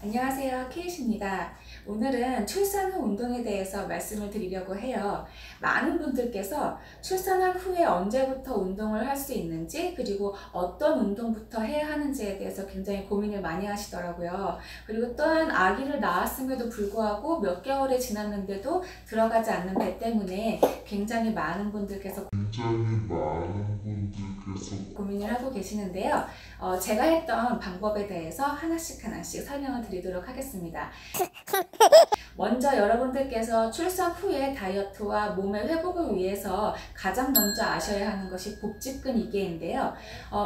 안녕하세요. 케이시입니다. 오늘은 출산 후 운동에 대해서 말씀을 드리려고 해요. 많은 분들께서 출산한 후에 언제부터 운동을 할 수 있는지, 그리고 어떤 운동부터 해야 하는지에 대해서 굉장히 고민을 많이 하시더라고요. 그리고 또한 아기를 낳았음에도 불구하고 몇 개월이 지났는데도 들어가지 않는 배 때문에 굉장히 많은 분들께서 고민을 하고 계시는데요. 제가 했던 방법에 대해서 하나씩 설명을 드리도록 하겠습니다. 먼저 여러분들께서 출산 후에 다이어트와 몸의 회복을 위해서 가장 먼저 아셔야 하는 것이 복직근 이개인데요.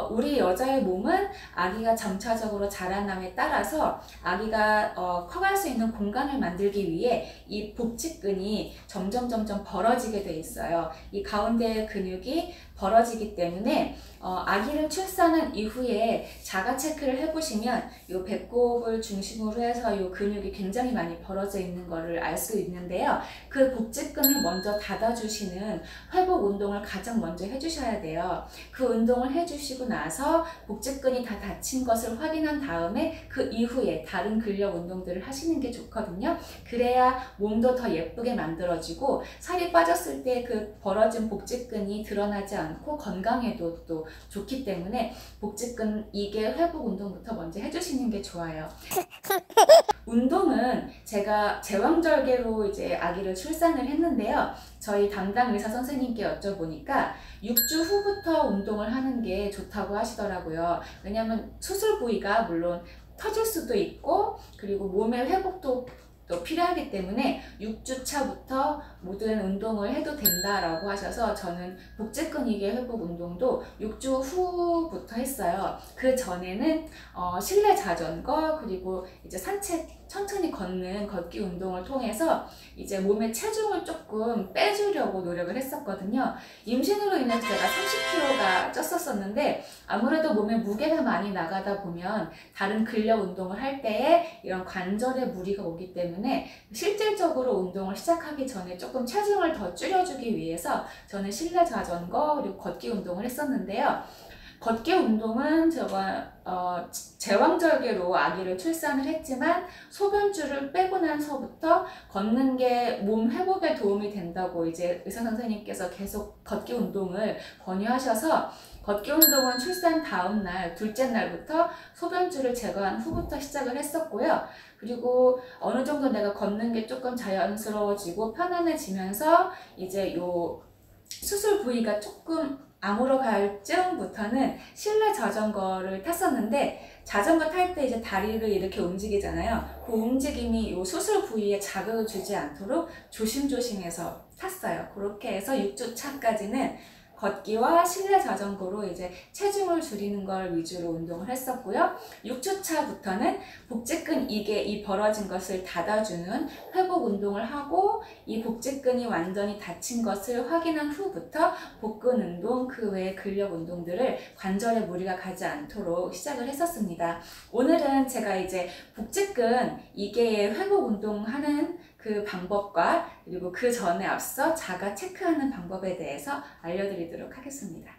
우리 여자의 몸은 아기가 점차적으로 자라남에 따라서 아기가 커갈 수 있는 공간을 만들기 위해 이 복직근이 점점 벌어지게 돼 있어요. 이 가운데의 근육이 벌어지기 때문에 아기를 출산한 이후에 자가 체크를 해보시면 이 배꼽을 중심으로 해서 이 근육이 굉장히 많이 벌어져 있는 것을 알 수 있는데요. 그 복직근을 먼저 닫아주시는 회복 운동을 가장 먼저 해주셔야 돼요. 그 운동을 해주시고 나서 복직근이 다 닫힌 것을 확인한 다음에 그 이후에 다른 근력 운동들을 하시는 게 좋거든요. 그래야 몸도 더 예쁘게 만들어지고 살이 빠졌을 때 그 벌어진 복직근이 드러나지 않고 건강에도 또 좋기 때문에 복직근 이개 회복 운동부터 먼저 해주시는 게 좋아요. 운동은 제가 제왕절개로 이제 아기를 출산을 했는데요. 저희 담당 의사 선생님께 여쭤보니까 6주 후부터 운동을 하는 게 좋다고 하시더라고요. 왜냐하면 수술 부위가 물론 터질 수도 있고, 그리고 몸의 회복도 또 필요하기 때문에 6주 차부터 모든 운동을 해도 된다라고 하셔서 저는 복직근 이개 회복 운동도 6주 후부터 했어요. 그 전에는 실내 자전거, 그리고 이제 산책 천천히 걷는 걷기 운동을 통해서 이제 몸의 체중을 조금 빼주려고 노력을 했었거든요. 임신으로 인해서 제가 30kg가 쪘었었는데 아무래도 몸에 무게가 많이 나가다 보면 다른 근력 운동을 할 때에 이런 관절에 무리가 오기 때문에 실질적으로 운동을 시작하기 전에 조금 체중을 더 줄여주기 위해서 저는 실내 자전거 그리고 걷기 운동을 했었는데요. 걷기 운동은 제가 제왕절개로 아기를 출산을 했지만 소변줄을 빼고 나서부터 걷는 게 몸 회복에 도움이 된다고 이제 의사 선생님께서 계속 걷기 운동을 권유하셔서 걷기 운동은 출산 다음 날, 둘째 날부터 소변줄을 제거한 후부터 시작을 했었고요. 그리고 어느 정도 내가 걷는 게 조금 자연스러워지고 편안해지면서 이제 요 수술 부위가 조금 아물어 갈 즈음부터는 실내 자전거를 탔었는데, 자전거 탈 때 이제 다리를 이렇게 움직이잖아요. 그 움직임이 이 수술 부위에 자극을 주지 않도록 조심조심해서 탔어요. 그렇게 해서 6주 차까지는 걷기와 실내 자전거로 이제 체중을 줄이는 걸 위주로 운동을 했었고요. 6주 차부터는 복직근 이개, 이 벌어진 것을 닫아주는 회복 운동을 하고, 이 복직근이 완전히 닫힌 것을 확인한 후부터 복근 운동, 그 외의 근력 운동들을 관절에 무리가 가지 않도록 시작을 했었습니다. 오늘은 제가 이제 복직근 이개의 회복 운동하는 그 방법과 그리고 그 전에 앞서 자가 체크하는 방법에 대해서 알려드리도록 하겠습니다.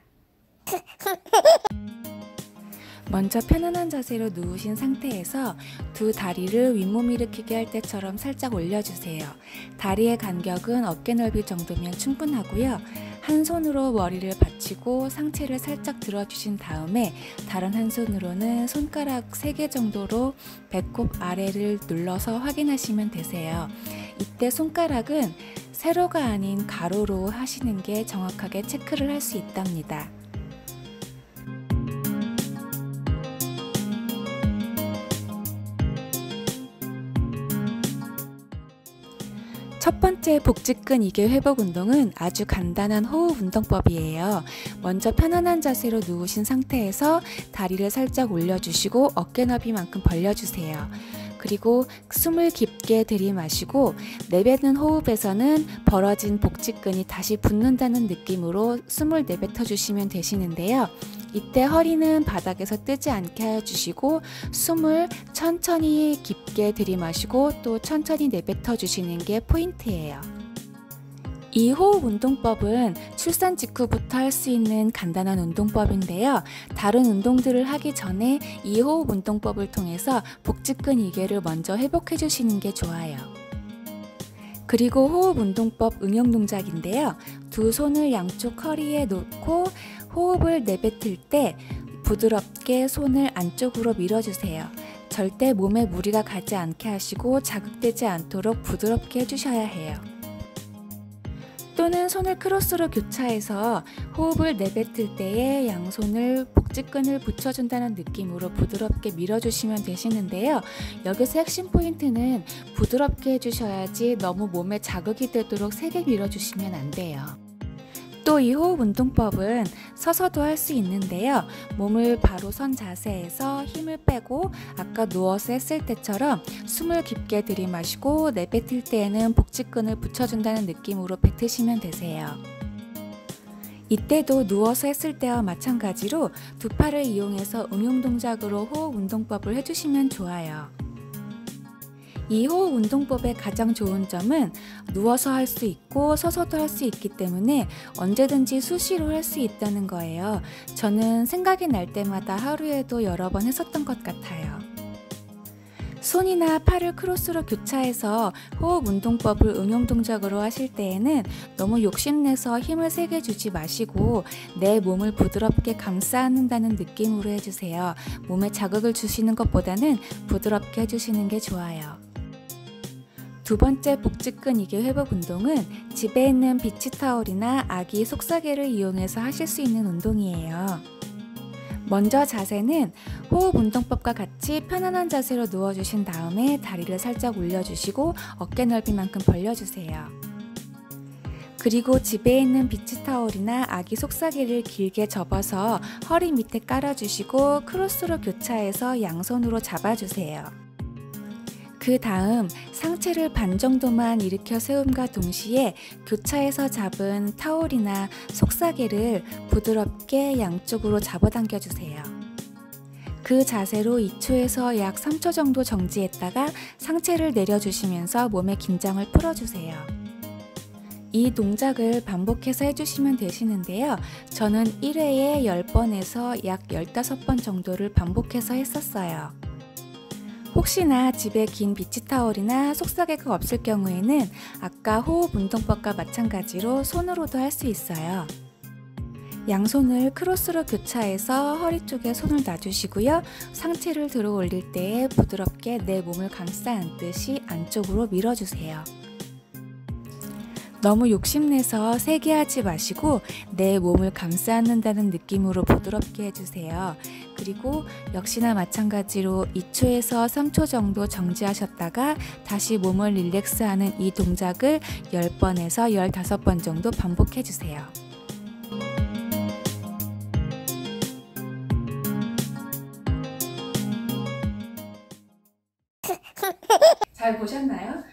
먼저 편안한 자세로 누우신 상태에서 두 다리를 윗몸 일으키기 할 때처럼 살짝 올려주세요. 다리의 간격은 어깨 넓이 정도면 충분하고요. 한 손으로 머리를 받치고 상체를 살짝 들어주신 다음에 다른 한 손으로는 손가락 3개 정도로 배꼽 아래를 눌러서 확인하시면 되세요. 이때 손가락은 세로가 아닌 가로로 하시는 게 정확하게 체크를 할 수 있답니다. 첫 번째 복직근 이개 회복 운동은 아주 간단한 호흡 운동법이에요. 먼저 편안한 자세로 누우신 상태에서 다리를 살짝 올려주시고 어깨 너비만큼 벌려주세요. 그리고 숨을 깊게 들이마시고 내뱉는 호흡에서는 벌어진 복직근이 다시 붙는다는 느낌으로 숨을 내뱉어 주시면 되시는데요. 이때 허리는 바닥에서 뜨지 않게 해주시고 숨을 천천히 깊게 들이마시고 또 천천히 내뱉어 주시는 게 포인트예요. 이 호흡 운동법은 출산 직후부터 할 수 있는 간단한 운동법인데요. 다른 운동들을 하기 전에 이 호흡 운동법을 통해서 복직근 이개를 먼저 회복해 주시는 게 좋아요. 그리고 호흡 운동법 응용 동작인데요. 두 손을 양쪽 허리에 놓고 호흡을 내뱉을 때 부드럽게 손을 안쪽으로 밀어주세요. 절대 몸에 무리가 가지 않게 하시고 자극되지 않도록 부드럽게 해주셔야 해요. 또는 손을 크로스로 교차해서 호흡을 내뱉을 때에 양손을 복직근을 붙여준다는 느낌으로 부드럽게 밀어주시면 되시는데요. 여기서 핵심 포인트는 부드럽게 해주셔야지 너무 몸에 자극이 되도록 세게 밀어주시면 안 돼요. 또 이 호흡 운동법은 서서도 할 수 있는데요. 몸을 바로 선 자세에서 힘을 빼고 아까 누워서 했을 때처럼 숨을 깊게 들이마시고 내뱉을 때에는 복직근을 붙여준다는 느낌으로 뱉으시면 되세요. 이때도 누워서 했을 때와 마찬가지로 두 팔을 이용해서 응용 동작으로 호흡 운동법을 해주시면 좋아요. 이 호흡 운동법의 가장 좋은 점은 누워서 할 수 있고 서서도 할 수 있기 때문에 언제든지 수시로 할 수 있다는 거예요. 저는 생각이 날 때마다 하루에도 여러 번 했었던 것 같아요. 손이나 팔을 크로스로 교차해서 호흡 운동법을 응용 동작으로 하실 때에는 너무 욕심내서 힘을 세게 주지 마시고 내 몸을 부드럽게 감싸 안는다는 느낌으로 해주세요. 몸에 자극을 주시는 것보다는 부드럽게 해주시는 게 좋아요. 두 번째 복직근 이개 회복 운동은 집에 있는 비치타올이나 아기 속사개를 이용해서 하실 수 있는 운동이에요. 먼저 자세는 호흡 운동법과 같이 편안한 자세로 누워주신 다음에 다리를 살짝 올려주시고 어깨 넓이만큼 벌려주세요. 그리고 집에 있는 비치타올이나 아기 속사개를 길게 접어서 허리 밑에 깔아주시고 크로스로 교차해서 양손으로 잡아주세요. 그 다음 상체를 반 정도만 일으켜 세움과 동시에 교차해서 잡은 타올이나 속사개를 부드럽게 양쪽으로 잡아당겨 주세요. 그 자세로 2초에서 약 3초 정도 정지했다가 상체를 내려주시면서 몸의 긴장을 풀어주세요. 이 동작을 반복해서 해주시면 되시는데요. 저는 1회에 10번에서 약 15번 정도를 반복해서 했었어요. 혹시나 집에 긴 비치타올이나 속사개가 없을 경우에는 아까 호흡 운동법과 마찬가지로 손으로도 할 수 있어요. 양손을 크로스로 교차해서 허리 쪽에 손을 놔주시고요. 상체를 들어 올릴 때 부드럽게 내 몸을 감싸 안듯이 안쪽으로 밀어주세요. 너무 욕심내서 세게 하지 마시고 내 몸을 감싸 안는다는 느낌으로 부드럽게 해주세요. 그리고 역시나 마찬가지로 2초에서 3초 정도 정지하셨다가 다시 몸을 릴렉스하는 이 동작을 10번에서 15번 정도 반복해주세요. 잘 보셨나요?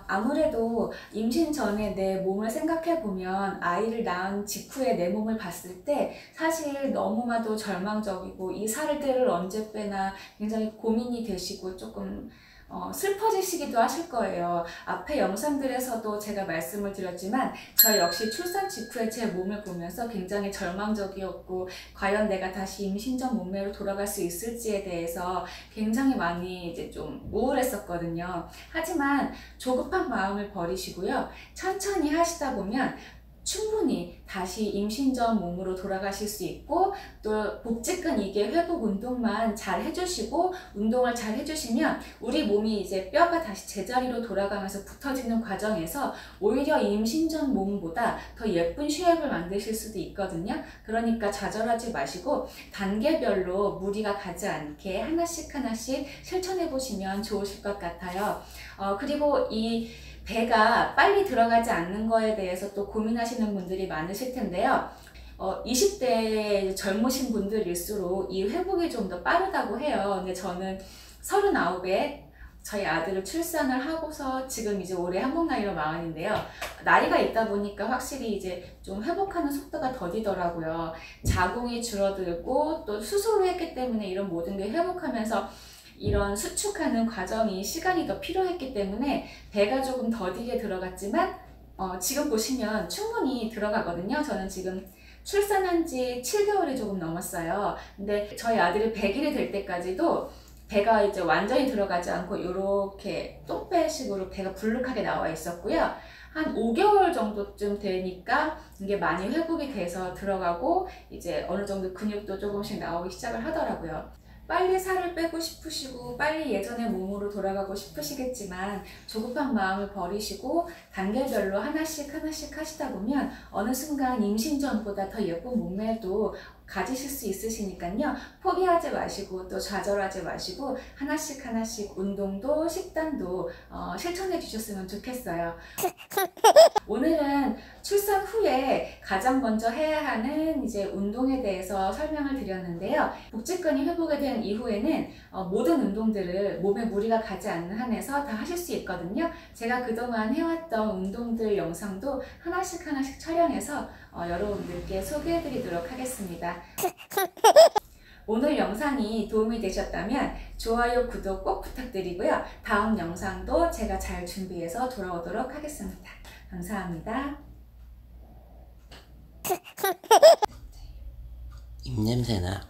아무래도 임신 전에 내 몸을 생각해보면 아이를 낳은 직후에 내 몸을 봤을 때 사실 너무나도 절망적이고 이 살 때를 언제 빼나 굉장히 고민이 되시고 조금 슬퍼지시기도 하실 거예요. 앞에 영상들에서도 제가 말씀을 드렸지만 저 역시 출산 직후에 제 몸을 보면서 굉장히 절망적이었고 과연 내가 다시 임신 전 몸매로 돌아갈 수 있을지에 대해서 굉장히 많이 이제 좀 우울했었거든요. 하지만 조급한 마음을 버리시고요. 천천히 하시다 보면 충분히 다시 임신 전 몸으로 돌아가실 수 있고 또 복직근 이개 회복 운동만 잘 해주시고 운동을 잘 해주시면 우리 몸이 이제 뼈가 다시 제자리로 돌아가면서 붙어지는 과정에서 오히려 임신 전 몸보다 더 예쁜 쉐입을 만드실 수도 있거든요. 그러니까 좌절하지 마시고 단계별로 무리가 가지 않게 하나씩 실천해 보시면 좋으실 것 같아요. 그리고 이 배가 빨리 들어가지 않는 거에 대해서 또 고민하시는 분들이 많으실 텐데요. 20대 젊으신 분들일수록 이 회복이 좀 더 빠르다고 해요. 근데 저는 39에 저희 아들을 출산을 하고서 지금 이제 올해 한국 나이로 40인데요. 나이가 있다 보니까 확실히 이제 좀 회복하는 속도가 더디더라고요. 자궁이 줄어들고 또 수술을 했기 때문에 이런 모든 게 회복하면서 이런 수축하는 과정이 시간이 더 필요했기 때문에 배가 조금 더디게 들어갔지만 지금 보시면 충분히 들어가거든요. 저는 지금 출산한 지 7개월이 조금 넘었어요. 근데 저희 아들이 100일이 될 때까지도 배가 이제 완전히 들어가지 않고 이렇게 똥배식으로 배가 불룩하게 나와 있었고요. 한 5개월 정도쯤 되니까 이게 많이 회복이 돼서 들어가고 이제 어느 정도 근육도 조금씩 나오기 시작을 하더라고요. 빨리 살을 빼고 싶으시고 빨리 예전의 몸으로 돌아가고 싶으시겠지만 조급한 마음을 버리시고 단계별로 하나씩 하시다 보면 어느 순간 임신 전보다 더 예쁜 몸매도 가지실 수 있으시니까요. 포기하지 마시고 또 좌절하지 마시고 하나씩 운동도 식단도 실천해 주셨으면 좋겠어요. 오늘은 출산 후에 가장 먼저 해야 하는 이제 운동에 대해서 설명을 드렸는데요. 복직근이 회복이 된 이후에는 모든 운동들을 몸에 무리가 가지 않는 한에서 다 하실 수 있거든요. 제가 그동안 해왔던 운동들 영상도 하나씩 촬영해서 여러분들께 소개해 드리도록 하겠습니다. 오늘 영상이 도움이 되셨다면 좋아요, 구독 꼭 부탁드리고요. 다음 영상도 제가 잘 준비해서 돌아오도록 하겠습니다. 감사합니다. 입냄새나.